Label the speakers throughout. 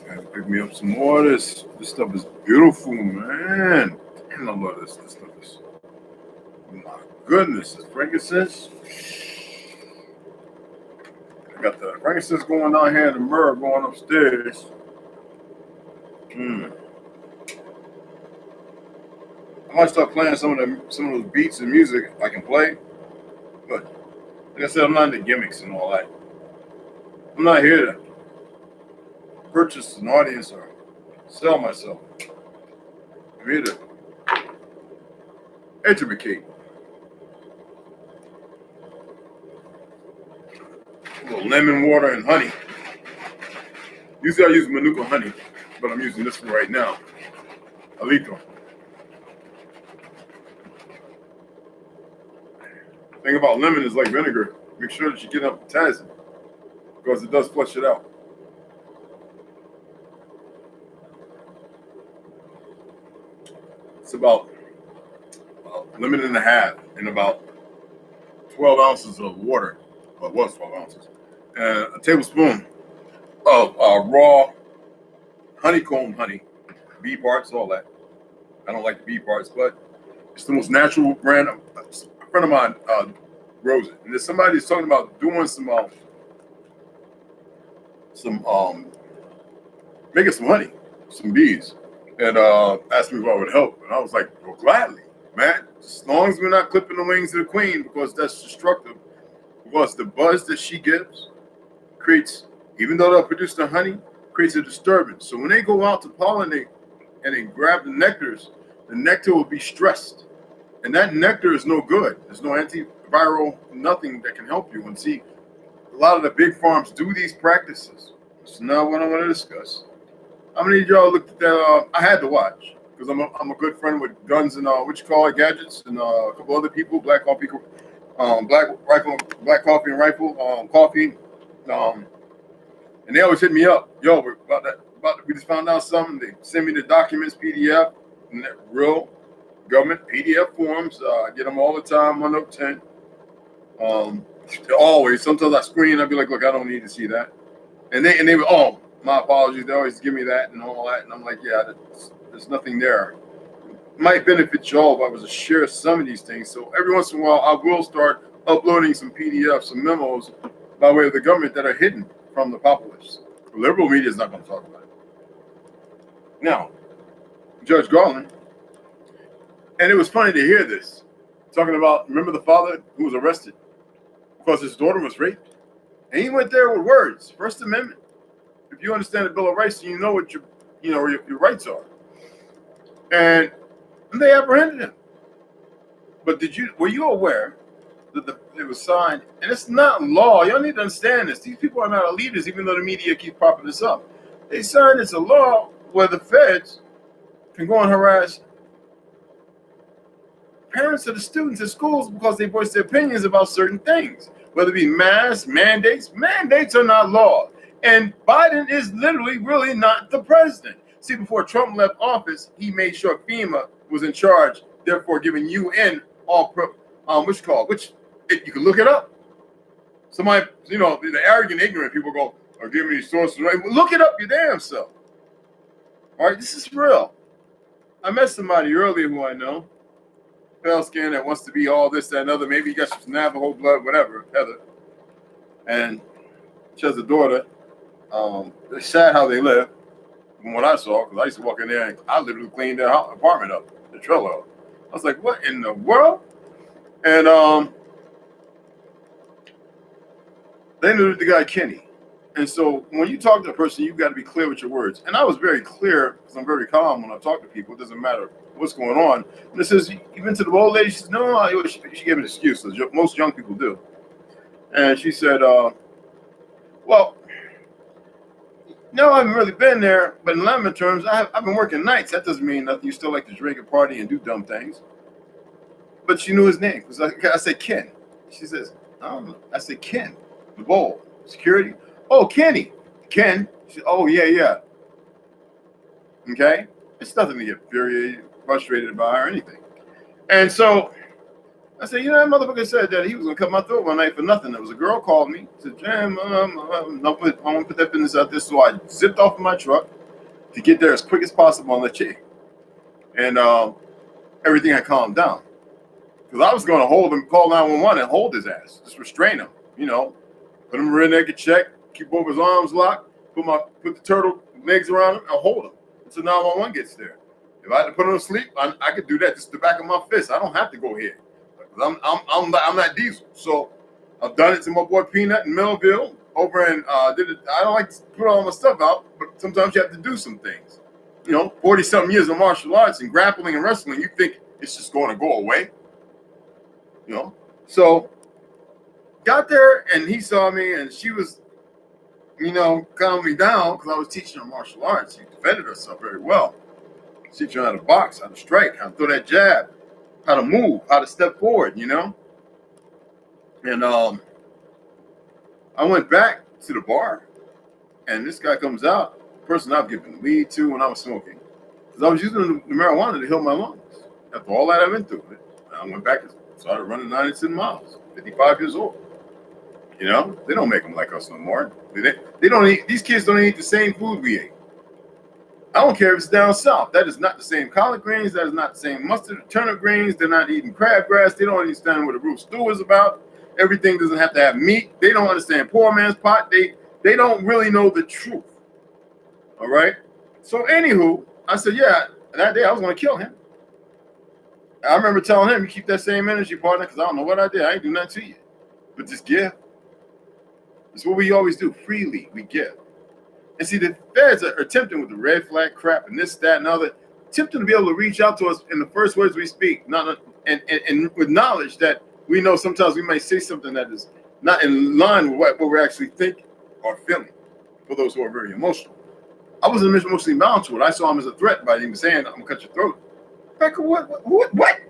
Speaker 1: Gotta pick me up some more of this. This stuff is beautiful, man. And I love this. This stuff is, my goodness, this frankincense. I got the frankincense going down here and the myrrh going upstairs. I might start playing some of those beats and music I can play, but like I said, I'm not into gimmicks and all that. I'm not here to purchase an audience or sell myself. I'm here to educate. A little lemon water and honey. Usually I use Manuka honey, but I'm using this one right now. Alito. The thing about lemon is like vinegar. Make sure that you get enough potassium because it does flush it out. It's about a lemon and a half and about 12 ounces of water. Well, it was 12 ounces. And a tablespoon of raw honeycomb honey, bee parts, all that. I don't like the bee parts, but it's the most natural brand. A friend of mine grows it, and there's somebody who's talking about doing some making some honey, some bees, and asked me if I would help, and I was like, well, gladly, man, as long as we're not clipping the wings of the queen because that's destructive. Because the buzz that she gives creates, even though they'll produce the honey, creates a disturbance. So when they go out to pollinate and they grab the nectars, the nectar will be stressed. And that nectar is no good. There's no antiviral, nothing that can help you. And see, a lot of the big farms do these practices. It's not what I want to discuss. How many of y'all looked at that? I had to watch because I'm a good friend with guns and gadgets and a couple other people, black coffee and rifle coffee. And they always hit me up. Yo, we just found out something. They send me the documents, PDF, and that real government PDF forms. I get them all the time, 1 up 10. Always. Sometimes I screen. I'd be like, look, I don't need to see that. And they would, oh, my apologies. They always give me that and all that. And I'm like, yeah, there's nothing there. It might benefit y'all if I was to share some of these things. So every once in a while, I will start uploading some PDFs, some memos by way of the government that are hidden from the populace. The liberal media is not going to talk about it. Now, Judge Garland, and it was funny to hear this, talking about, remember the father who was arrested because his daughter was raped? And he went there with words, First Amendment. If you understand the Bill of Rights, you know what your rights are. And they apprehended him. But were you aware that it was signed, and it's not law. Y'all need to understand this. These people are not elitists, even though the media keeps propping this up. They signed it's a law where the feds can go and harass parents of the students at schools because they voice their opinions about certain things, whether it be masks, mandates. Mandates are not law. And Biden is literally really not the president. See, before Trump left office, he made sure FEMA was in charge, therefore giving UN all which you can look it up. Somebody, the arrogant, ignorant people go, or give me sources. Right? Look it up your damn self. All right, this is real. I met somebody earlier who I know, pale skin, that wants to be all this, that, and other. Maybe you got some Navajo blood, whatever, Heather. And she has a daughter. It's sad how they live, from what I saw, because I used to walk in there and I literally cleaned their apartment up, the trailer up. I was like, what in the world? And they knew the guy Kenny. And so when you talk to a person, you've got to be clear with your words. And I was very clear because I'm very calm when I talk to people. It doesn't matter what's going on. And it says, you've been to the old lady? She says, no, she gave an excuse, as most young people do. And she said, well, no, I haven't really been there. But in layman terms, I've been working nights. That doesn't mean nothing. You still like to drink and party and do dumb things. But she knew his name. Because I said, Ken. She says, I don't know. I said, Ken, the bowl, security. Oh, Kenny. Ken. She, oh, yeah. Okay? It's nothing to get infuriated, frustrated about or anything. And so I said, you know, that motherfucker said that he was gonna cut my throat one night for nothing. There was a girl called me, said, Jam, I want to put that business out there. So I zipped off of my truck to get there as quick as possible on the chick. And everything had calmed down. Because I was gonna hold him, call 911 and hold his ass, just restrain him, you know, put him in a rear naked check, keep both his arms locked, put the turtle legs around him, and hold him until 911 gets there. If I had to put him to sleep, I could do that just the back of my fist. I don't have to go here. I'm not Diesel. So I've done it to my boy Peanut in Millville over in did it. I don't like to put all my stuff out, but sometimes you have to do some things. You know, 40-something years of martial arts and grappling and wrestling, you think it's just going to go away. You know, so got there and he saw me and she was, you know, calming me down because I was teaching her martial arts. She defended herself very well. Teaching her how to box, how to strike, how to throw that jab, how to move, how to step forward, you know. And I went back to the bar and this guy comes out, the person I've given weed to when I was smoking, because I was using the marijuana to heal my lungs. After all that I've been through it, I went back and started running 97 miles, 55 years old. You know, they don't make them like us no more. They don't eat, these kids don't eat the same food we ate. I don't care if it's down south. That is not the same collard greens. That is not the same mustard or turnip greens. They're not eating crabgrass. They don't understand what a root stew is about. Everything doesn't have to have meat. They don't understand poor man's pot. They don't really know the truth. All right? So anywho, I said, yeah, that day I was going to kill him. I remember telling him, you keep that same energy, partner, because I don't know what I did. I ain't do nothing to you. But just give. It's what we always do. Freely, we give. And see, the feds are attempting with the red flag crap and this, that, and other, attempting to be able to reach out to us in the first words we speak, and with knowledge that we know sometimes we might say something that is not in line with what we're actually thinking or feeling, for those who are very emotional. I wasn't emotionally bound to it. I saw him as a threat by even saying, I'm going to cut your throat. Like, what?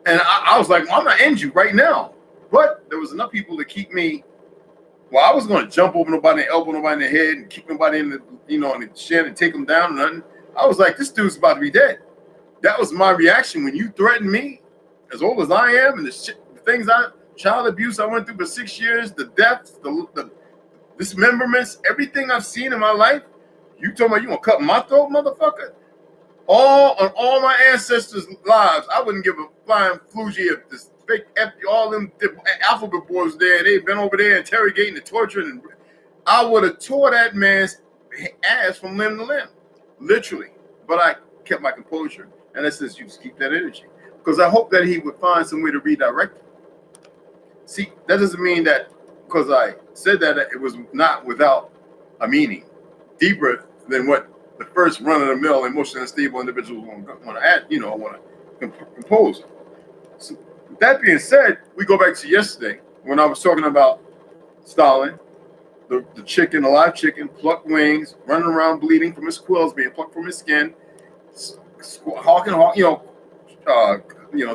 Speaker 1: And I was like, well, I'm going to end you right now. But there was enough people to keep me. Well, I was going to jump over nobody and elbow nobody in the head and kick nobody in the, you know, in the shin and take them down and nothing. I was like, this dude's about to be dead. That was my reaction when you threatened me, as old as I am, and the things child abuse I went through for 6 years, the deaths, the dismemberments, everything I've seen in my life. You told me you gonna cut my throat, motherfucker? All my ancestors' lives, I wouldn't give a flying floogie if this fake all them alphabet boys there, they've been over there interrogating and torturing, and I would have tore that man's ass from limb to limb, literally. But I kept my composure, and I says, you just keep that energy, because I hope that he would find some way to redirect it. See, that doesn't mean that because I said that it was not without a meaning, deeper than what the first run-of-the-mill emotionally unstable individuals want to add, you know, want to compose. So, that being said, we go back to yesterday when I was talking about Stalin, the chicken, the live chicken, plucked wings, running around bleeding from his quills, being plucked from his skin, hawking,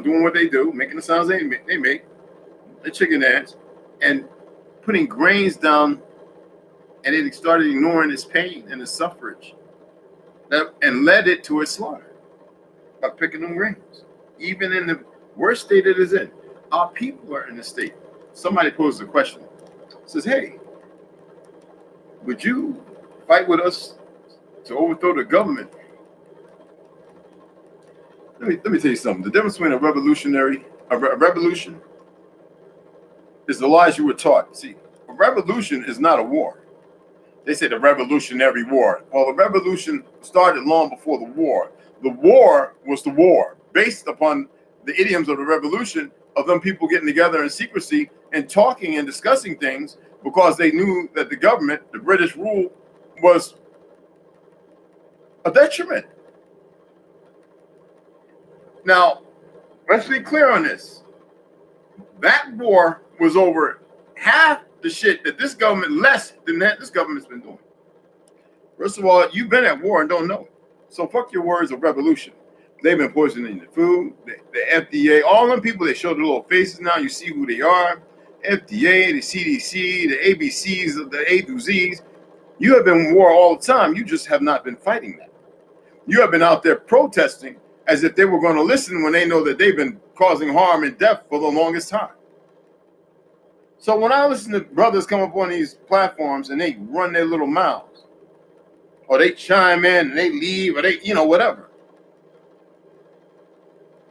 Speaker 1: doing what they do, making the sounds they make, the chicken dance, and putting grains down, and it started ignoring his pain and his suffrage, and led it to its slaughter by picking them grains, even in the worst state it is in. Our people are in a state. Somebody posed a question. Says, hey, would you fight with us to overthrow the government? Let me tell you something. The difference between a revolution is the lies you were taught. See, a revolution is not a war. They say the Revolutionary War. Well, the revolution started long before the war. The war was the war, based upon the idioms of the revolution, of them people getting together in secrecy and talking and discussing things because they knew that the government, the British rule, was a detriment. Now, let's be clear on this. That war was over half the shit that this government, less than that, this government's been doing. First of all, you've been at war and don't know it. So fuck your words of revolution. They've been poisoning the food, the FDA, all them people, they show their little faces now. You see who they are. FDA, the CDC, the ABCs, the A through Zs. You have been in war all the time. You just have not been fighting that. You have been out there protesting as if they were going to listen when they know that they've been causing harm and death for the longest time. So when I listen to brothers come up on these platforms and they run their little mouths, or they chime in and they leave, or they, whatever,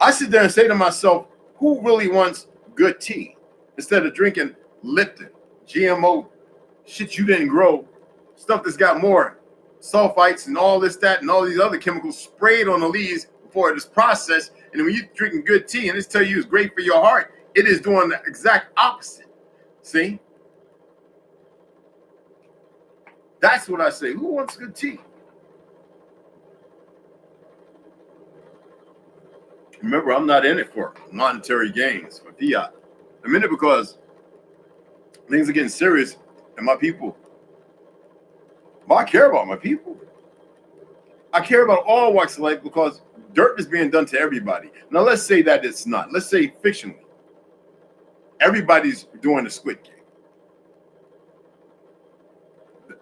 Speaker 1: I sit there and say to myself, who really wants good tea instead of drinking Lipton, GMO, shit you didn't grow, stuff that's got more sulfites and all this, that, and all these other chemicals sprayed on the leaves before it is processed. And when you're drinking good tea and it's tell you it's great for your heart, it is doing the exact opposite. See? That's what I say. Who wants good tea? Remember, I'm not in it for monetary gains, for fiat. I'm in it because things are getting serious and my people. Well, I care about my people. I care about all walks of life because dirt is being done to everybody. Now, let's say that it's not. Let's say fictionally. Everybody's doing the Squid Game.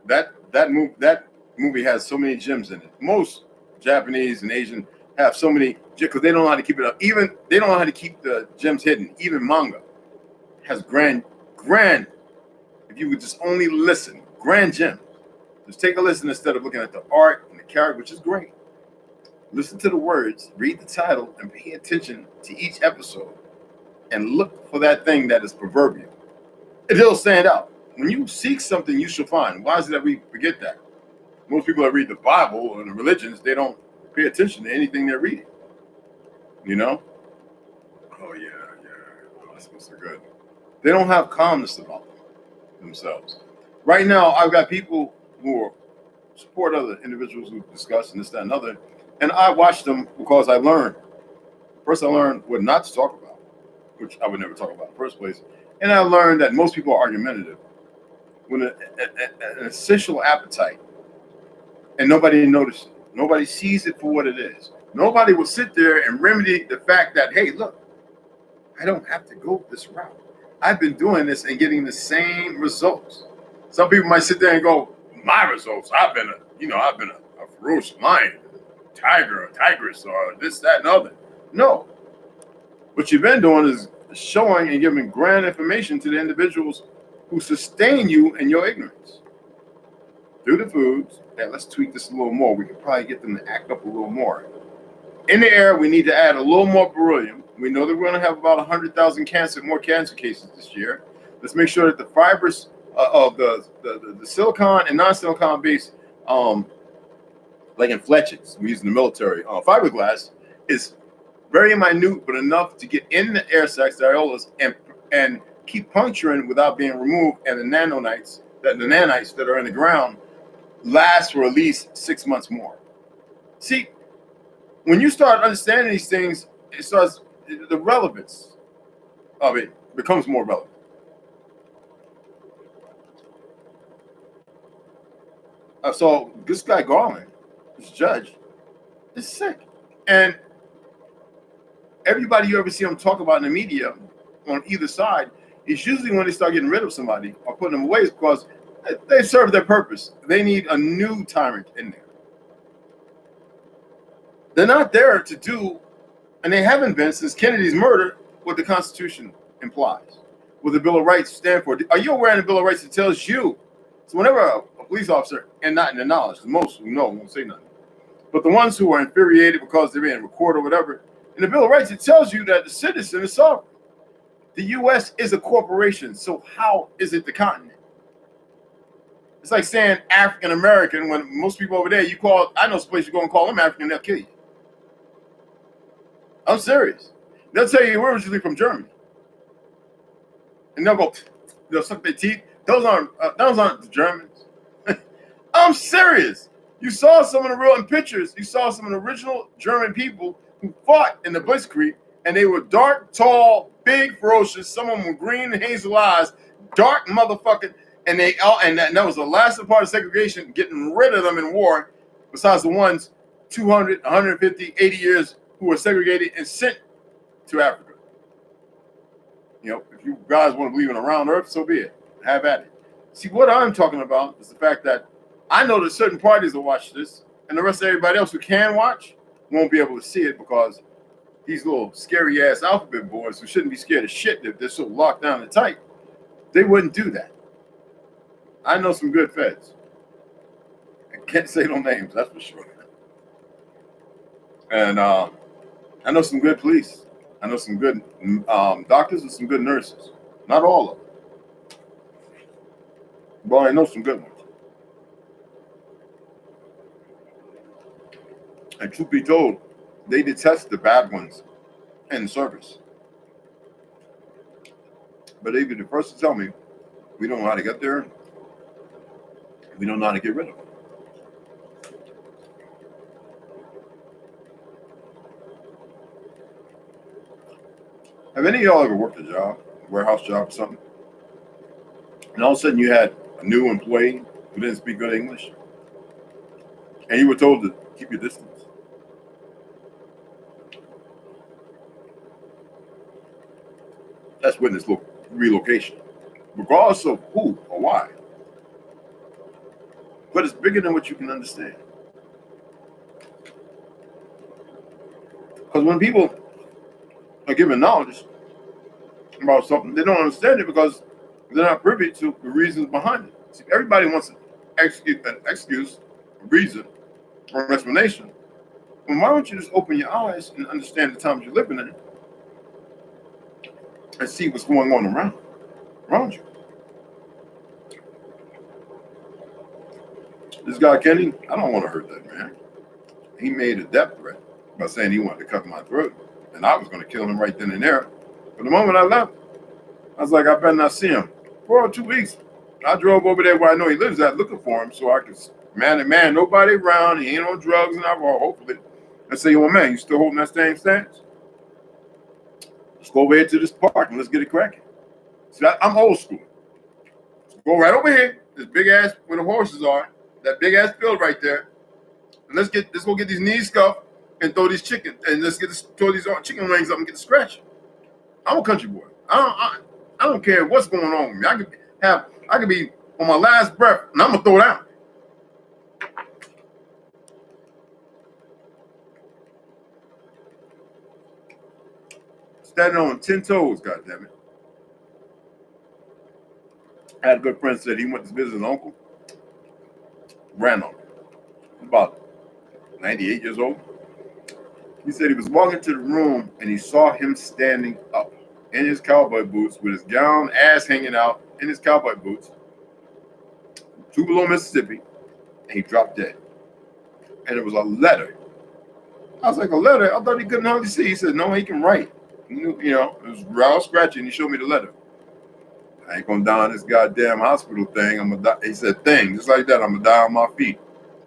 Speaker 1: That movie has so many gems in it. Most Japanese and Asian have so many, because they don't know how to keep it up. Even they don't know how to keep the gems hidden. Even manga has grand. If you would just only listen, grand gems. Just take a listen instead of looking at the art and the character, which is great. Listen to the words, read the title, and pay attention to each episode. And look for that thing that is proverbial. It'll stand out. When you seek something, you shall find. Why is it that we forget that? Most people that read the Bible and the religions, they don't pay attention to anything they're reading. Oh, yeah. Oh, that's supposed to be good. They don't have calmness about themselves. Right now, I've got people who support other individuals who discuss and this, that, and other. And I watch them because I learned. First, I learned what not to talk about, which I would never talk about in the first place. And I learned that most people are argumentative with an essential appetite, and nobody notices it. Nobody sees it for what it is. Nobody will sit there and remedy the fact that, hey, look, I don't have to go this route. I've been doing this and getting the same results. Some people might sit there and go, my results, I've been a ferocious lion, tiger, or tigress, or this, that, and other. No. What you've been doing is showing and giving grand information to the individuals who sustain you in your ignorance. Through the foods, and let's tweak this a little more. We could probably get them to act up a little more. In the air, we need to add a little more beryllium. We know that we're going to have about 100,000 more cancer cases this year. Let's make sure that the fibers of the silicon and non-silicon based, like in fletchings, we use in the military, fiberglass is very minute, but enough to get in the air sacs, the areolas, and keep puncturing without being removed. And the nanites that are in the ground last for at least 6 months more. See, when you start understanding these things, the relevance of it becomes more relevant. So this guy Garland, this judge, is sick. And everybody you ever see him talk about in the media on either side is usually when they start getting rid of somebody or putting them away because they serve their purpose. They need a new tyrant in there. They're not there to do, and they haven't been since Kennedy's murder, what the Constitution implies, what the Bill of Rights stand for. Are you aware of the Bill of Rights that tells you? So whenever a police officer, and not in the knowledge, because most who know won't say nothing, but the ones who are infuriated because they're being recorded or whatever, in the Bill of Rights, it tells you that the citizen is sovereign. The U.S. is a corporation, so how is it the continent? It's like saying African American when most people over there, I know some place you go and call them African, they'll kill you. I'm serious. They'll tell you we're originally from Germany. And they'll suck their teeth. Those aren't the Germans. I'm serious. You saw some of the real in pictures. You saw some of the original German people who fought in the Blitzkrieg, and they were dark, tall, big, ferocious. Some of them were green and hazel eyes, dark motherfucking. And that was the last part of segregation, getting rid of them in war, besides the ones 200, 150, 80 years who were segregated and sent to Africa. If you guys want to believe in a round earth, so be it. Have at it. See, what I'm talking about is the fact that I know that certain parties will watch this, and the rest of everybody else who can watch won't be able to see it because these little scary ass alphabet boys who shouldn't be scared of shit if they're so locked down and tight, they wouldn't do that. I know some good feds. I can't say no names, that's for sure. And I know some good police. I know some good doctors and some good nurses. Not all of them. But I know some good ones. And truth be told, they detest the bad ones in service. But they'd be the first to tell me, we don't know how to get there. We don't know how to get rid of them. Have any of y'all ever worked a job, a warehouse job or something? And all of a sudden you had a new employee who didn't speak good English? And you were told to keep your distance? That's witness relocation, regardless of who or why. But it's bigger than what you can understand. Because when people are given knowledge about something, they don't understand it because they're not privy to the reasons behind it. See, everybody wants an excuse, a reason, or an explanation. Well, why don't you just open your eyes and understand the times you're living in and see what's going on around you? This guy Kenny, I don't want to hurt that man. He made a death threat by saying he wanted to cut my throat, and I was going to kill him right then and there. But the moment I left, I was like, I better not see him. For 2 weeks, I drove over there where I know he lives at, looking for him, so I could man, nobody around. He ain't on drugs and alcohol, hopefully. I say, yo, man, you still holding that same stance? Let's go over here to this park and let's get it cracking. See, I'm old school. So go right over here, this big ass where the horses are, that big ass field right there. And let's go get these knees scuffed and throw these chicken and throw these chicken wings up and get the scratch. I'm a country boy. I don't care what's going on with me. I could be on my last breath and I'm gonna throw it out. Standing on 10 toes, goddammit. I had a good friend said he went to visit his uncle, ran on him. About 98 years old. He said he was walking to the room and he saw him standing up in his cowboy boots with his gown, ass hanging out in his cowboy boots, Tupelo, Mississippi, and he dropped dead. And it was a letter. I was like, a letter? I thought he couldn't hardly see. He said, no, he can write. You know, it was real scratchy, and he showed me the letter. I ain't gonna die on this goddamn hospital thing. I'm gonna die. He said, thing, just like that, I'm gonna die on my feet.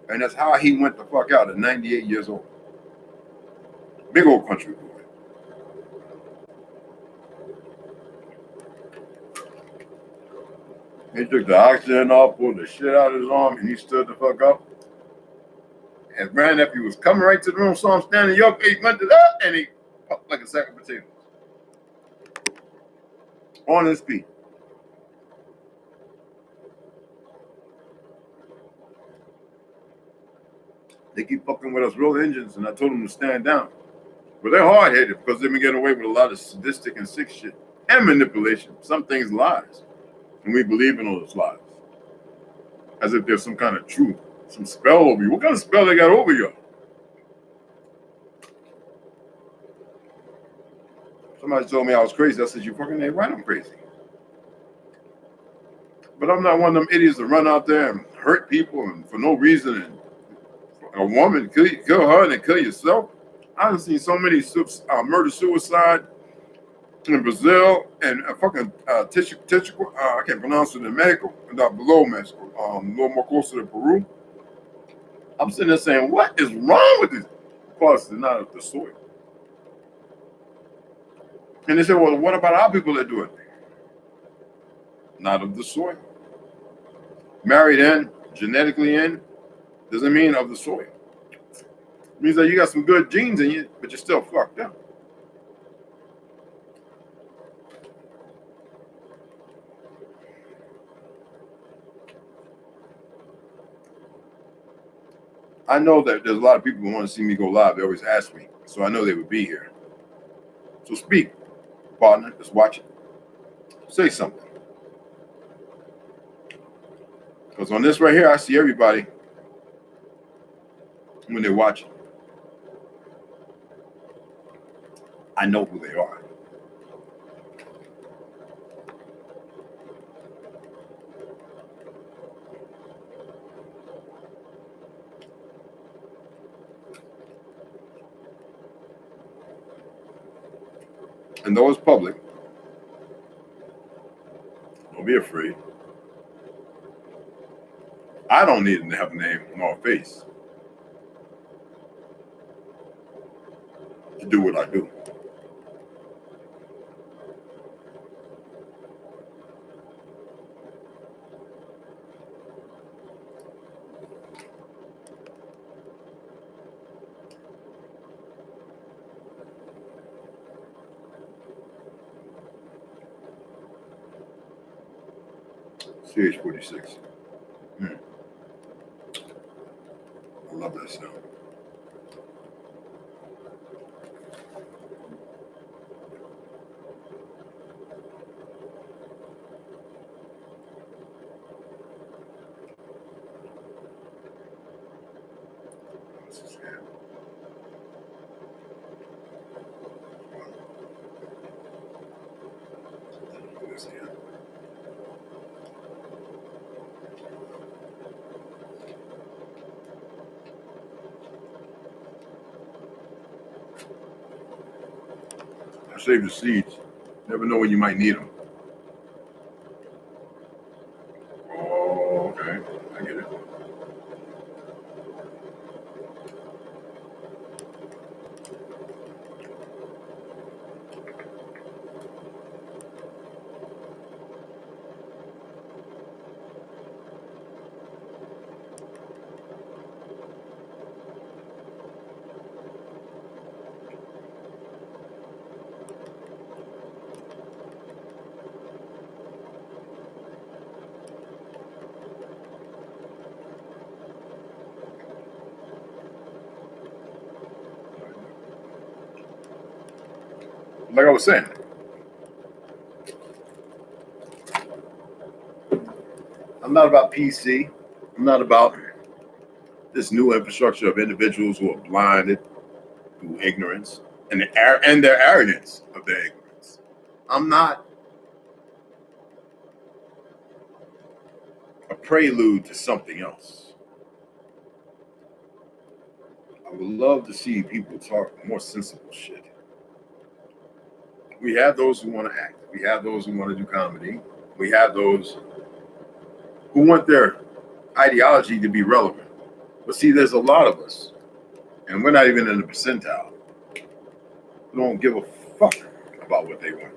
Speaker 1: And that's how he went the fuck out at 98 years old. Big old country boy. He took the oxygen off, pulled the shit out of his arm, and he stood the fuck up. And grandnephew was coming right to the room, saw him standing up, he went to that, and he popped like a sack of potatoes. On his feet. They keep fucking with us real engines, and I told them to stand down. But they're hard-headed because they've been getting away with a lot of sadistic and sick shit and manipulation. Some things lies. And we believe in all those lies. As if there's some kind of truth, some spell over you. What kind of spell they got over you? Somebody told me I was crazy. I said, you fucking ain't right, I'm crazy. But I'm not one of them idiots that run out there and hurt people and for no reason. And a woman, kill her and then kill yourself. I've seen so many murder-suicide in Brazil and fucking I can't pronounce it in Mexico, not below Mexico, a little more closer to Peru. I'm sitting there saying, what is wrong with this? Of course, it's not of the soil. And they said, well, what about our people that do it? Not of the soil. Married in, genetically in, doesn't mean of the soil. It means that you got some good genes in you, but you're still fucked up. I know that there's a lot of people who want to see me go live. They always ask me, so I know they would be here. So speak, partner. Just watch it. Say something. Because on this right here, I see everybody when they're watching. I know who they are. And though it's public, don't be afraid. I don't need to have a name nor a face to do what I do. CH-46. I love that sound. I save the seeds. Never know when you might need them. Oh, okay. I get it. Like I was saying, I'm not about PC. I'm not about this new infrastructure of individuals who are blinded through ignorance and their arrogance of their ignorance. I'm not a prelude to something else. I would love to see people talk more sensible shit. We have those who want to act. We have those who want to do comedy. We have those who want their ideology to be relevant. But see, there's a lot of us, and we're not even in the percentile, who don't give a fuck about what they want.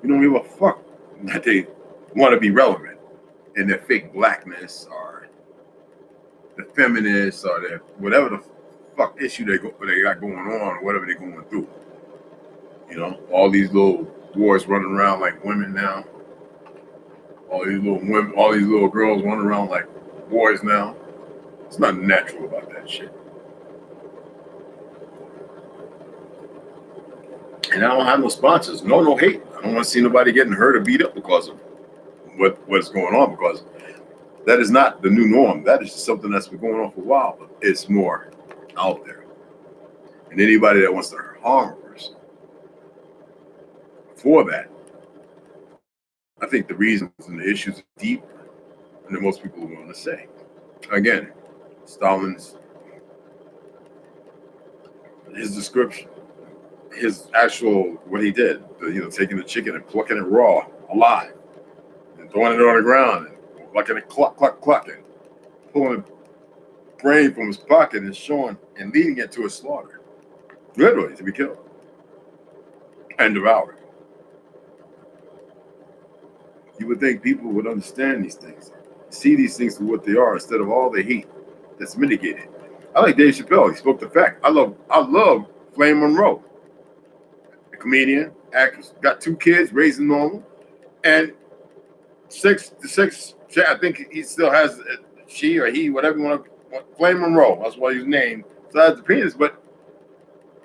Speaker 1: We don't give a fuck that they want to be relevant in their fake blackness or the feminists or the whatever the fuck issue they got going on or whatever they're going through. You know, all these little boys running around like women now. All these little women, all these little girls running around like boys now. It's nothing natural about that shit. And I don't have no sponsors. No hate. I don't want to see nobody getting hurt or beat up because of what's going on, because that is not the new norm. That is something that's been going on for a while, but it's more out there. And anybody that wants to harm a person for that, I think the reasons and the issues are deeper than most people are willing to say. Again, Stalin's, his description, his actual, what he did, taking the chicken and plucking it raw, alive, and throwing it on the ground, and plucking it cluck, and pulling the brain from his pocket and showing and leading it to a slaughter, literally to be killed and devoured. You would think people would understand these things, see these things for what they are instead of all the hate that's mitigated. I like Dave Chappelle. He spoke the fact. I love Flame Monroe, a comedian, actress, got 2 kids, raising normal, and six. I think he still has she or he, whatever you want to. Flame Monroe. That's what his name. So that's the penis, but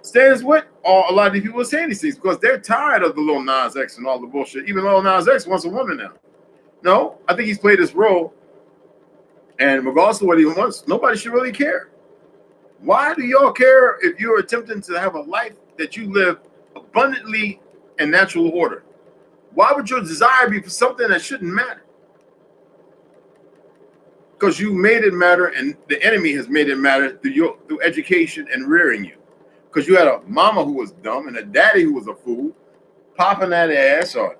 Speaker 1: stands with all a lot of these people are saying these things because they're tired of the Lil Nas X and all the bullshit. Even Lil Nas X wants a woman now. No, I think he's played his role, and regardless of what he wants, nobody should really care. Why do y'all care if you're attempting to have a life that you live abundantly in natural order? Why would your desire be for something that shouldn't matter? Because you made it matter, and the enemy has made it matter through education and rearing you. Because you had a mama who was dumb and a daddy who was a fool, popping that ass or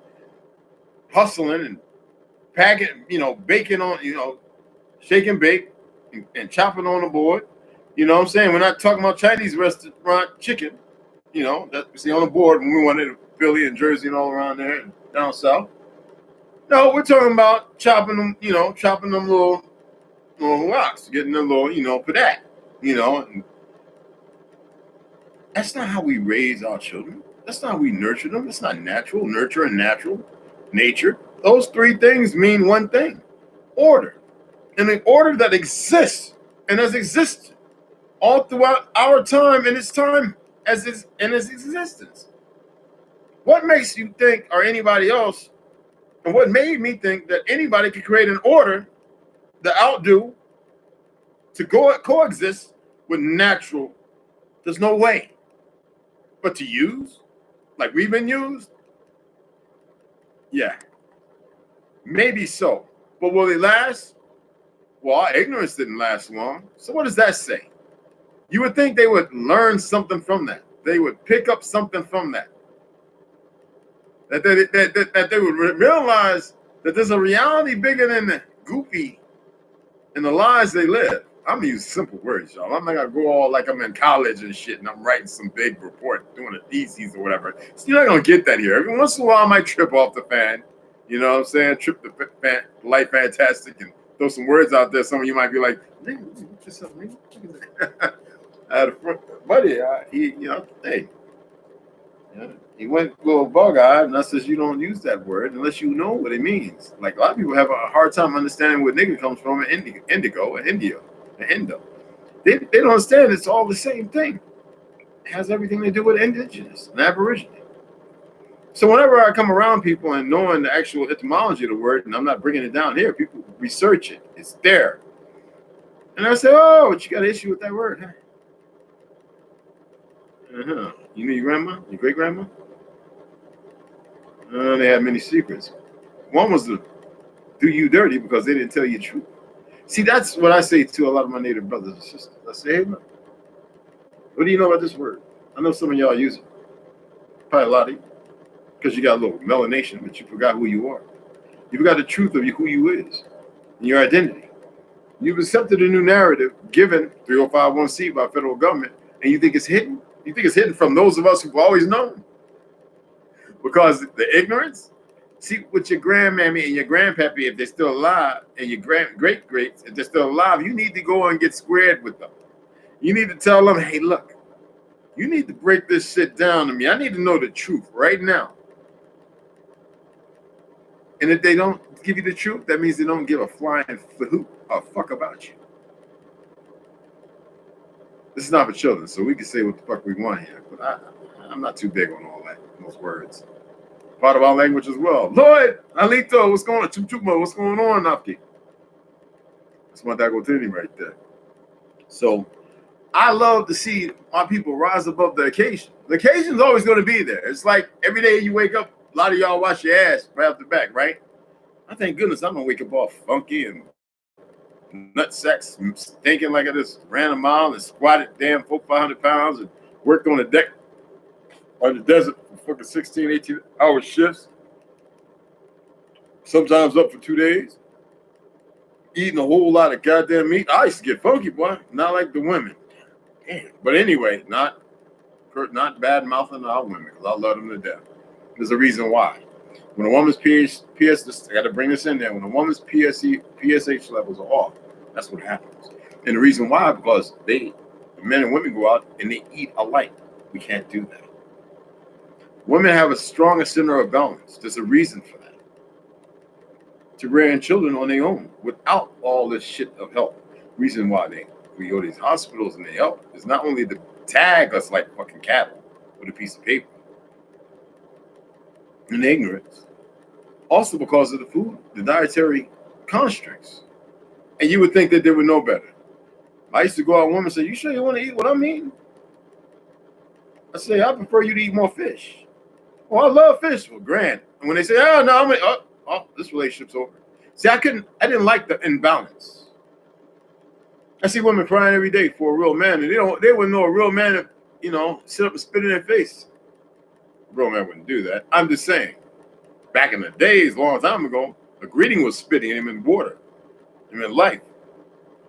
Speaker 1: hustling and packing, baking on, shake and bake and chopping on the board. You know what I'm saying? We're not talking about Chinese restaurant chicken, that we see on the board when we went to Philly and Jersey and all around there and down south. No, we're talking about chopping them, chopping them little rocks, getting a little, for that, and that's not how we raise our children. That's not how we nurture them. That's not natural. Nurture and natural, nature. Those three things mean one thing: order. And an order that exists and has existed all throughout our time and its time as its existence. What makes you think, or anybody else, and what made me think that anybody could create an order to outdo, to coexist with natural? There's no way. But to use, like we've been used, yeah, maybe so. But will it last? Well, our ignorance didn't last long. So what does that say? You would think they would learn something from that. They would pick up something from that. That they would realize that there's a reality bigger than the goofy and the lies they live. I'm gonna use simple words, y'all. I'm not gonna go all like I'm in college and shit and I'm writing some big report, doing a thesis or whatever. So you're not gonna get that here. Every once in a while, I might trip off the fan. You know what I'm saying? Trip the fan, light fantastic, and throw some words out there. Some of you might be like, "What's up, man?" I had a buddy. Hey, he went a little bug-eyed, and I says, "You don't use that word unless you know what it means." Like a lot of people have a hard time understanding where nigga comes from, and indigo, and Indio. The Indo. They don't understand it's all the same thing. It has everything to do with indigenous and aboriginal. So whenever I come around people and knowing the actual etymology of the word, and I'm not bringing it down here, people research it. It's there. And I say, "Oh, but you got an issue with that word, huh?" Uh-huh. You knew your grandma? Your great-grandma? They had many secrets. One was to do you dirty because they didn't tell you the truth. See, that's what I say to a lot of my Native brothers and sisters. I say, "Hey, look, what do you know about this word?" I know some of y'all use it. Probably a lot of you. Because you got a little melanation, but you forgot who you are. You forgot the truth of who you is and your identity. You've accepted a new narrative given 3051C by federal government, and you think it's hidden? You think it's hidden from those of us who've always known? Because the ignorance? See, with your grandmammy and your grandpappy, if they're still alive, and your great-greats, if they're still alive, you need to go and get squared with them. You need to tell them, "Hey, look, you need to break this shit down to me. I need to know the truth right now." And if they don't give you the truth, that means they don't give a flying fuck about you. This is not for children, so we can say what the fuck we want here. But I'm not too big on all that, those words. Part of our language as well. Lloyd, Alito, what's going on? Chupma, what's going on, Nafki? That's my Dagotini right there. So I love to see our people rise above the occasion. The occasion's always going to be there. It's like every day you wake up, a lot of y'all wash your ass right off the back, right? I thank goodness I'm going to wake up all funky and nut sacks, stinking like I just ran a mile and squatted damn 400-500 pounds and worked on the deck on the desert for fucking 16, 18-hour shifts. Sometimes up for 2 days. Eating a whole lot of goddamn meat. I used to get funky, boy. Not like the women. Damn. But anyway, not bad mouthing our women, because I love them to death. There's a reason why. When a woman's I got to bring this in there. When a woman's PSH levels are off, that's what happens. And the reason why, because men and women go out and they eat alike. We can't do that. Women have a stronger center of balance. There's a reason for that. To rearing children on their own without all this shit of help. Reason why we go to these hospitals and they help is not only to tag us like fucking cattle with a piece of paper. And ignorance. Also because of the food, the dietary constricts. And you would think that they would know better. I used to go out with women and say, you sure you want to eat what I'm eating? I say, I prefer you to eat more fish. Oh, I love fish. Well, grand. And when they say, oh, no, this relationship's over. See, I didn't like the imbalance. I see women crying every day for a real man, and they wouldn't know a real man if, sit up and spit in their face. A real man wouldn't do that. I'm just saying, back in the days, a long time ago, a greeting was spitting him in water, him in life.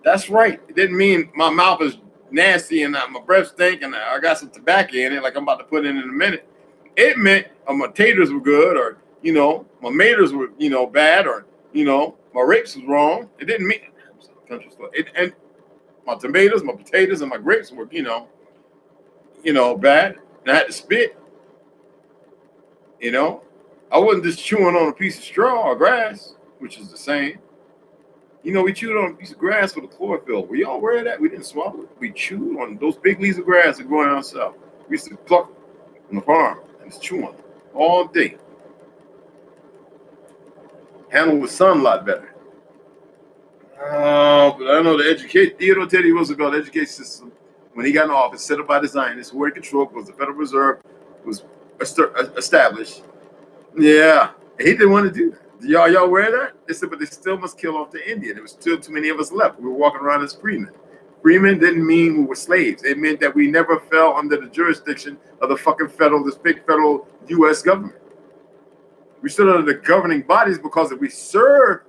Speaker 1: That's right. It didn't mean my mouth is nasty and my breath stink and I got some tobacco in it like I'm about to put in a minute. It meant my taters were good, or my maters were bad, or my rapes was wrong. It didn't mean and my tomatoes, my potatoes, and my grapes were bad, and I had to spit. I wasn't just chewing on a piece of straw or grass, which is the same. We chewed on a piece of grass with a chlorophyll. Were y'all aware of that? We didn't swallow it. We chewed on those big leaves of grass that grow down south. We used to pluck on the farm and just chew on them all day. Handle the sun a lot better. But I know Theodore Teddy Roosevelt education system, when he got in office, set up by the Zionists, who were in control because the Federal Reserve was established. Yeah, he didn't want to do that. Y'all aware of that? They said, but they still must kill off the Indian. There was still too many of us left. We were walking around as freemen. Freemen didn't mean we were slaves. It meant that we never fell under the jurisdiction of the fucking this big federal U.S. government. We stood under the governing bodies because if we served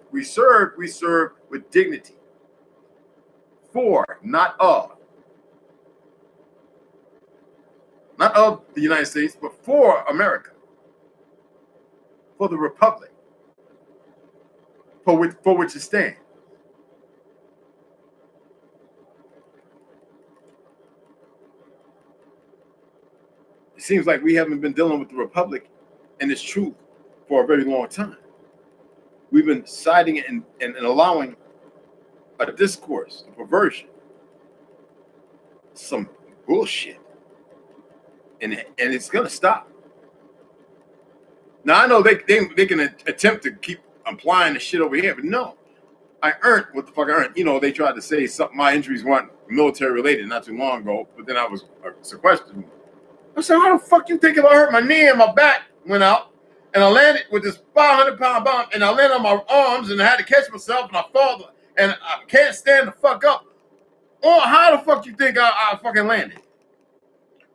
Speaker 1: with dignity. For, not of. Not of the United States, but for America. For the Republic. For which it stands. It seems like we haven't been dealing with the Republic and its truth for a very long time. We've been siding and allowing a discourse, a perversion, some bullshit, and it's gonna stop. Now I know they can attempt to keep applying the shit over here, but no, I earned what the fuck I earned. They tried to say something. My injuries weren't military related not too long ago, but then I was sequestered. I said, how the fuck you think if I hurt my knee and my back went out, and I landed with this 500-pound bomb, and I landed on my arms, and I had to catch myself, and I fall, and I can't stand the fuck up. Or how the fuck you think I fucking landed?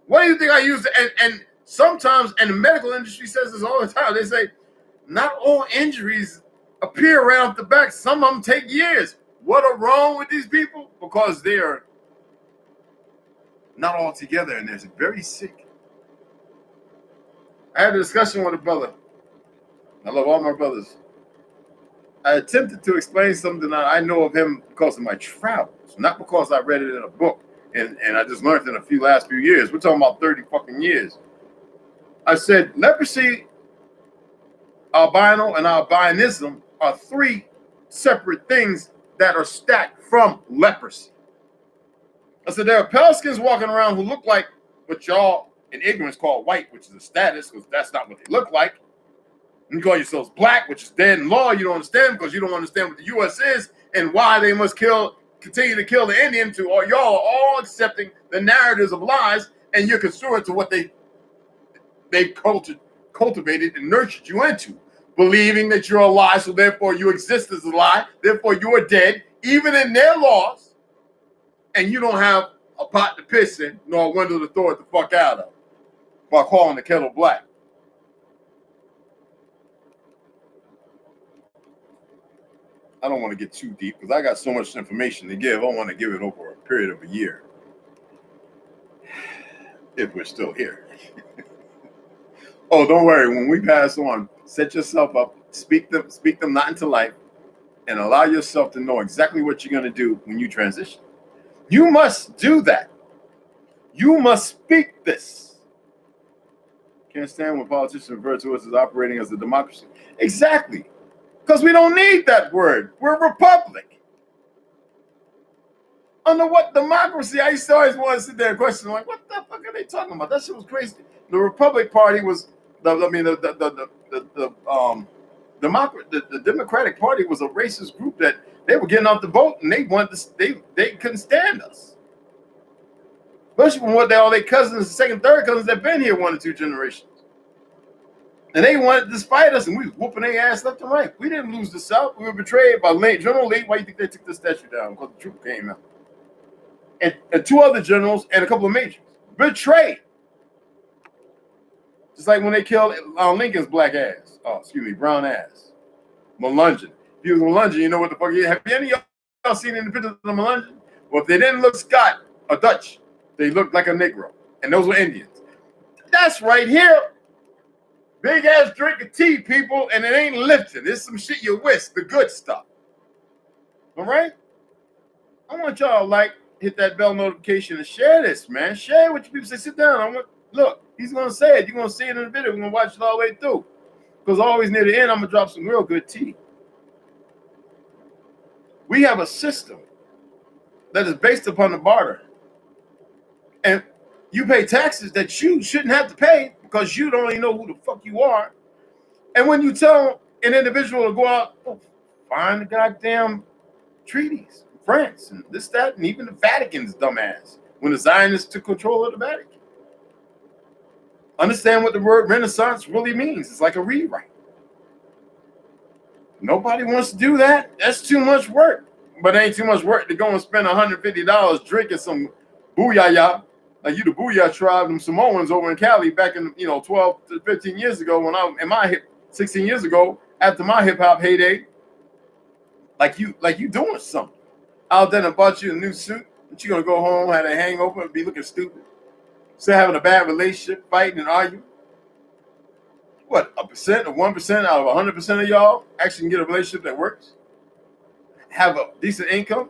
Speaker 1: What do you think I used? And sometimes, and the medical industry says this all the time, they say, not all injuries appear right off the back. Some of them take years. What are wrong with these people? Because they are not all together, and they're very sick. I had a discussion with a brother. I love all my brothers. I attempted to explain something that I know of him because of my travels, not because I read it in a book and I just learned it in the last few years. We're talking about 30 fucking years. I said, leprosy, albino, and albinism are three separate things that are stacked from leprosy. I said, there are pale skins walking around who look like what y'all in ignorance call white, which is a status, because that's not what they look like. You call yourselves black, which is dead in law. You don't understand because you don't understand what the U.S. is and why they must continue to kill the Indian. Y'all are all accepting the narratives of lies, and you're construing to what they've cultivated and nurtured you into, believing that you're a lie, so therefore you exist as a lie. Therefore you are dead, even in their laws, and you don't have a pot to piss in nor a window to throw it the fuck out of by calling the kettle black. I don't want to get too deep because I got so much information to give. I want to give it over a period of a year. If we're still here. Oh, don't worry. When we pass on, set yourself up, speak them not into life, and allow yourself to know exactly what you're going to do when you transition. You must do that. You must speak this. Can't stand when politicians refer to us as operating as a democracy. Exactly. Because we don't need that word. We're a republic. Under what democracy? I used to always want to sit there and question, like, what the fuck are they talking about? That shit was crazy. The Republic Party was the Democratic Party was a racist group that they were getting off the vote and they wanted to, they couldn't stand us. Especially from what all their cousins, second, third cousins that been here 1 or 2 generations. And they wanted to spite us, and we was whooping their ass left and right. We didn't lose the South. We were betrayed by General Lee. Why do you think they took the statue down? Because the troop came out. And 2 other generals and a couple of majors. Betrayed. Just like when they killed Lincoln's black ass. Oh, excuse me, brown ass. Melungeon. If he was Melungeon, you know what the fuck he is. Have any of y'all seen any pictures of Melungeon? Well, if they didn't look Scott or Dutch, they looked like a Negro. And those were Indians. That's right here. Big ass drink of tea, people, and it ain't lifting. It's some shit you whisk, the good stuff. All right? I want y'all like hit that bell notification and share this, man. Share it with your people. Say, sit down. Look, he's gonna say it. You're gonna see it in the video. We're gonna watch it all the way through. Because always near the end, I'm gonna drop some real good tea. We have a system that is based upon the barter. And you pay taxes that you shouldn't have to pay because you don't even know who the fuck you are. And when you tell an individual to go out, find the goddamn treaties, France, and this, that, and even the Vatican's dumbass, when the Zionists took control of the Vatican. Understand what the word Renaissance really means. It's like a rewrite. Nobody wants to do that. That's too much work. But it ain't too much work to go and spend $150 drinking some booyah. Like you, the Booyah tribe, them Samoans over in Cali back in 12 to 15 years ago when I in my 16 years ago after my hip hop heyday. Like you doing something out there and bought you a new suit, but you're gonna go home, have a hangover, and be looking stupid. Still having a bad relationship, fighting and arguing. What, 1% or 1% out of 100% of y'all actually can get a relationship that works? Have a decent income?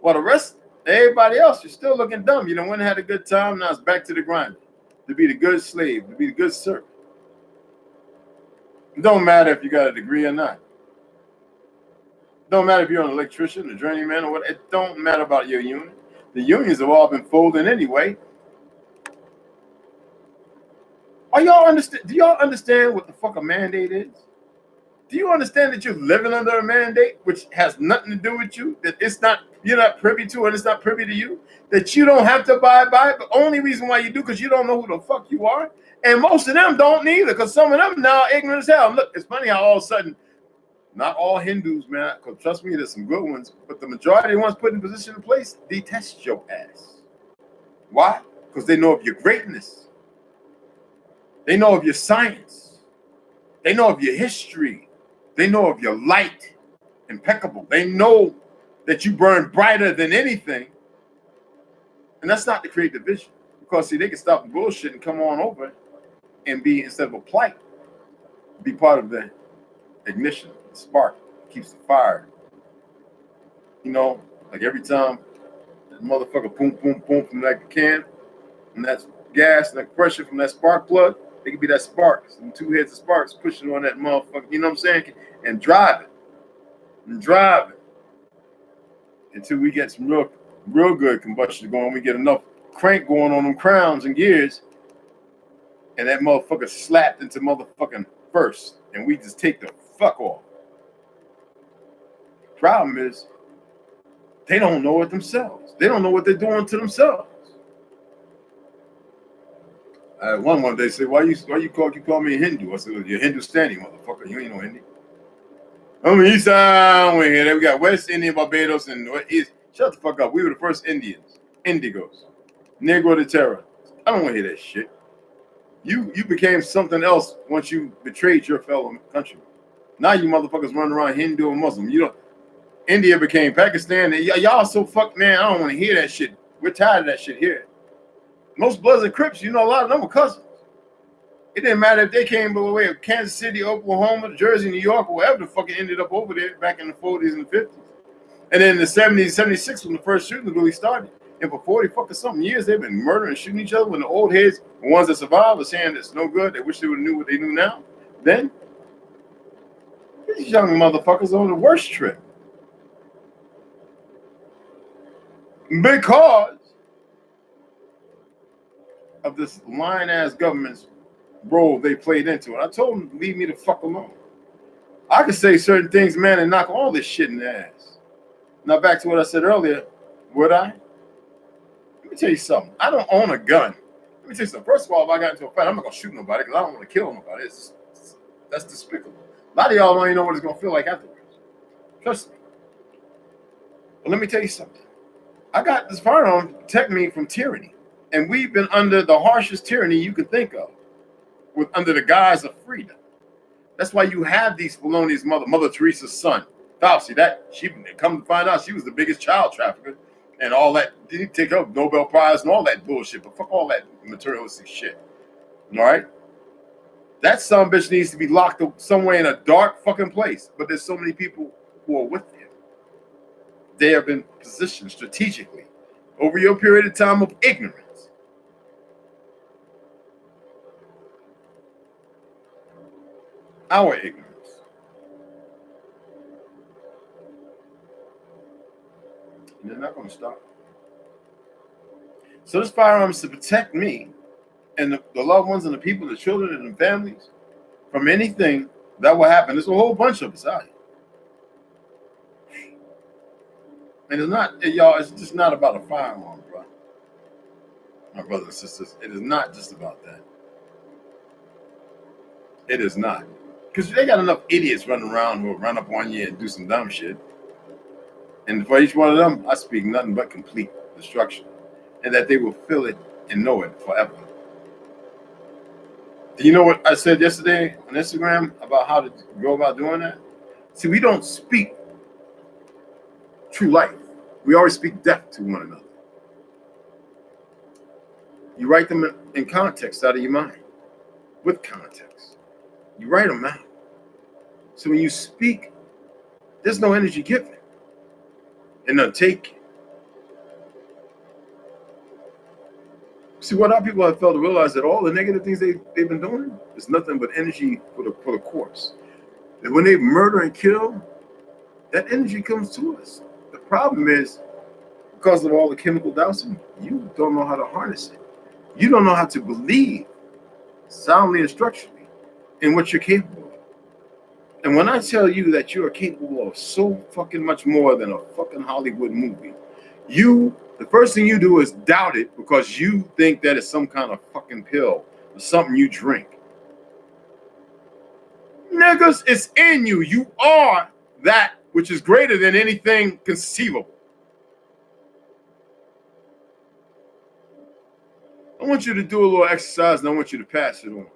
Speaker 1: While the rest, everybody else, you're still looking dumb. You done went and had a good time, now it's back to the grind. To be the good slave, to be the good servant. It don't matter if you got a degree or not. It don't matter if you're an electrician, a journeyman, or what. It don't matter about your union. The unions have all been folding anyway. Do y'all understand what the fuck a mandate is? Do you understand that you're living under a mandate which has nothing to do with you? That you're not privy to, and it's not privy to you? That you don't have to abide by it? The only reason why you do because you don't know who the fuck you are. And most of them don't neither, because some of them now ignorant as hell. Look, it's funny how all of a sudden, not all Hindus, man, because trust me, there's some good ones, but the majority of the ones put in position in place detest your ass. Why? Because they know of your greatness. They know of your science. They know of your history. They know of your light. Impeccable. They know that you burn brighter than anything. And that's not to create division. Because, see, they can stop the bullshit and come on over and be, instead of a plight, be part of the ignition, the spark, keeps the fire. Like every time that motherfucker boom, boom, boom from that can, and that gas and that pressure from that spark plug, it could be that spark, some 2 heads of sparks pushing on that motherfucker, you know what I'm saying? And drive it. Until we get some real good combustion going. We get enough crank going on them crowns and gears, and that motherfucker slapped into motherfucking first, and we just take the fuck off. Problem is, they don't know it themselves. They don't know what they're doing to themselves. One day say, why you call me a Hindu? I said, well, you're Hindustani, motherfucker. You ain't no Hindu. I'm east side here. Then we got West Indian, Barbados, and what is? Shut the fuck up. We were the first Indians, Indigos, Negro de Terra. I don't want to hear that shit. You became something else once you betrayed your fellow countrymen. Now you motherfuckers running around Hindu and Muslim. India became Pakistan. Y'all so fucked, man. I don't want to hear that shit. We're tired of that shit here. Most Bloods and Crips, a lot of them were cousins. It didn't matter if they came by the way of Kansas City, Oklahoma, Jersey, New York, or wherever the fuck it ended up over there back in the 40s and the 50s. And then in the 70s, 76, when the first shooting really started. And for 40 fucking something years, they've been murdering and shooting each other. When the old heads, the ones that survived, are saying it's no good, they wish they would have knew what they knew now. Then, these young motherfuckers are on the worst trip. because of this lying-ass government's role they played into it. I told them, leave me the fuck alone. I could say certain things, man, and knock all this shit in the ass. Now, back to what I said earlier, would I? Let me tell you something. I don't own a gun. Let me tell you something. First of all, if I got into a fight, I'm not going to shoot nobody because I don't want to kill nobody. That's despicable. A lot of y'all don't even know what it's going to feel like afterwards. Trust me. But let me tell you something. I got this firearm to protect me from tyranny. And we've been under the harshest tyranny you can think of, under the guise of freedom. That's why you have these felonious Mother Teresa's son, Fauci. That she come to find out she was the biggest child trafficker and all that. Did take up Nobel Prize and all that bullshit, but fuck all that materialistic shit. All right, that son bitch needs to be locked up somewhere in a dark fucking place. But there's so many people who are with him. They have been positioned strategically over your period of time of ignorance. Our ignorance. And they're not going to stop. So this firearm is to protect me and the loved ones and the people, the children and the families from anything that will happen. There's a whole bunch of us out here. And it's not, y'all, it's just not about a firearm, bro. My brothers and sisters, it is not just about that. It is not. Because they got enough idiots running around who will run up on you and do some dumb shit. And for each one of them, I speak nothing but complete destruction. And that they will feel it and know it forever. Do you know what I said yesterday on Instagram about how to go about doing that? See, we don't speak true life. We always speak death to one another. You write them in context out of your mind. With context. You write them out. So when you speak, there's no energy given and none taken. See, what our people have failed to realize that all the negative things they've been doing is nothing but energy for the course. And when they murder and kill, that energy comes to us. The problem is, because of all the chemical dousing, you don't know how to harness it. You don't know how to believe soundly and structurally in what you're capable of. And when I tell you that you are capable of so fucking much more than a fucking Hollywood movie, the first thing you do is doubt it because you think that it's some kind of fucking pill or something you drink. Niggas, it's in you. You are that which is greater than anything conceivable. I want you to do a little exercise and I want you to pass it on.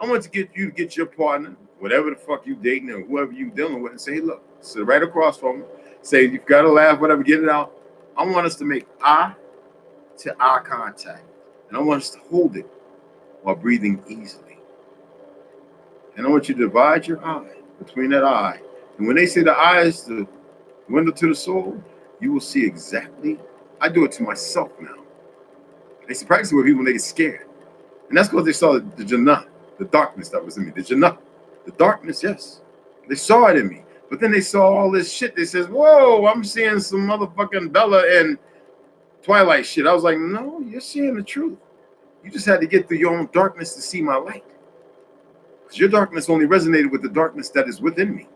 Speaker 1: I want to get you to get your partner, whatever the fuck you dating or whoever you dealing with, and say, hey, look, sit right across from me. Say, you've got to laugh, whatever, get it out. I want us to make eye-to-eye contact. And I want us to hold it while breathing easily. And I want you to divide your eye between that eye. And when they say the eye is the window to the soul, you will see exactly. I do it to myself now. I used to practice it with people when they get scared. And that's because they saw the Jannah, the darkness that was in me. The Jannah, the darkness, yes. They saw it in me. But then they saw all this shit. They says, whoa, I'm seeing some motherfucking Bella and Twilight shit. I was like, no, you're seeing the truth. You just had to get through your own darkness to see my light. Because your darkness only resonated with the darkness that is within me.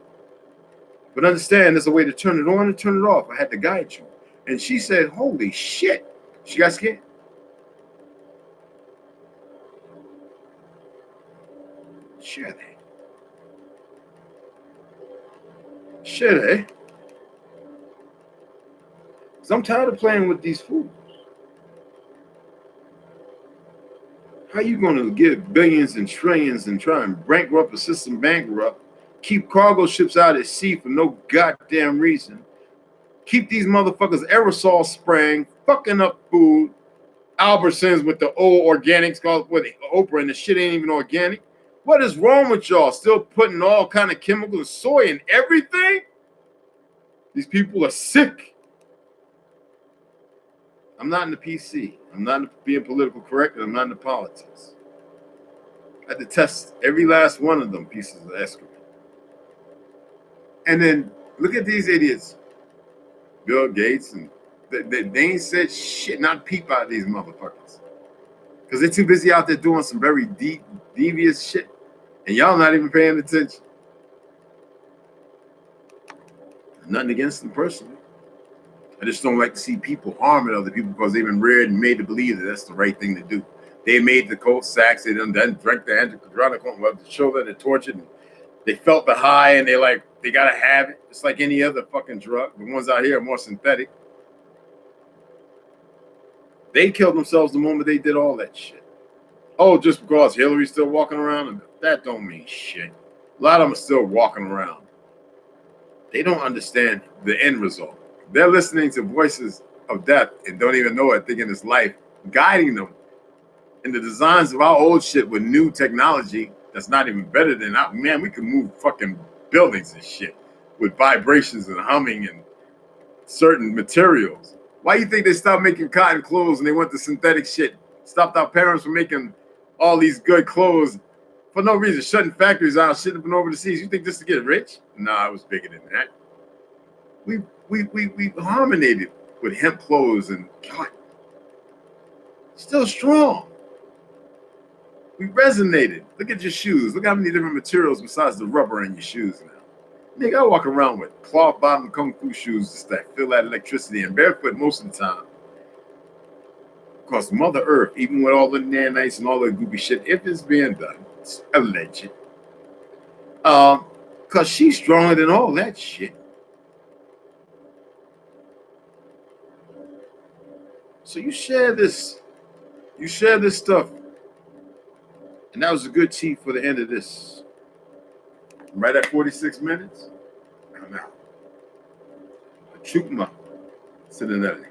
Speaker 1: But understand, there's a way to turn it on and turn it off. I had to guide you. And she said, holy shit. She got scared. Share that. Shit, eh? Because I'm tired of playing with these fools. How you going to give billions and trillions and try and bankrupt a system bankrupt, keep cargo ships out at sea for no goddamn reason, keep these motherfuckers aerosol spraying, fucking up food, Albertsons with the old organics called with Oprah and the shit ain't even organic. What is wrong with y'all? Still putting all kind of chemicals, soy in everything? These people are sick. I'm not in the PC. I'm not being political correct, and I'm not in the politics. I detest every last one of them pieces of excrement. And then look at these idiots, Bill Gates and They ain't said shit, not peep out these motherfuckers. Because they're too busy out there doing some very deep, devious shit. And y'all not even paying attention. Nothing against them personally. I just don't like to see people harming other people because they've been reared and made to believe that that's the right thing to do. They made the cold sacks, they done drank the androchronic, the shoulder, they tortured, and they felt the high, and they gotta have it. It's like any other fucking drug. The ones out here are more synthetic. They killed themselves the moment they did all that shit. Oh, just because Hillary's still walking around? That don't mean shit. A lot of them are still walking around. They don't understand the end result. They're listening to voices of death and don't even know it, thinking it's life, guiding them in the designs of our old shit with new technology that's not even better than our. Man, we can move fucking buildings and shit with vibrations and humming and certain materials. Why do you think they stopped making cotton clothes and they went to synthetic shit? Stopped our parents from making all these good clothes for no reason, shutting factories out, shipping over the seas. You think this to get rich? Nah, it was bigger than that. We harmonated with hemp clothes and cotton. Still strong. We resonated. Look at your shoes. Look how many different materials besides the rubber in your shoes now. Nigga, I walk around with cloth bottom kung fu shoes that feel that electricity and barefoot most of the time. Because Mother Earth, even with all the nanites and all the goopy shit, if it's being done, it's alleged. Because she's stronger than all that shit. So you share this stuff. And that was a good tea for the end of this. Right at 46 minutes, I'm out. Chukma Cincinnati.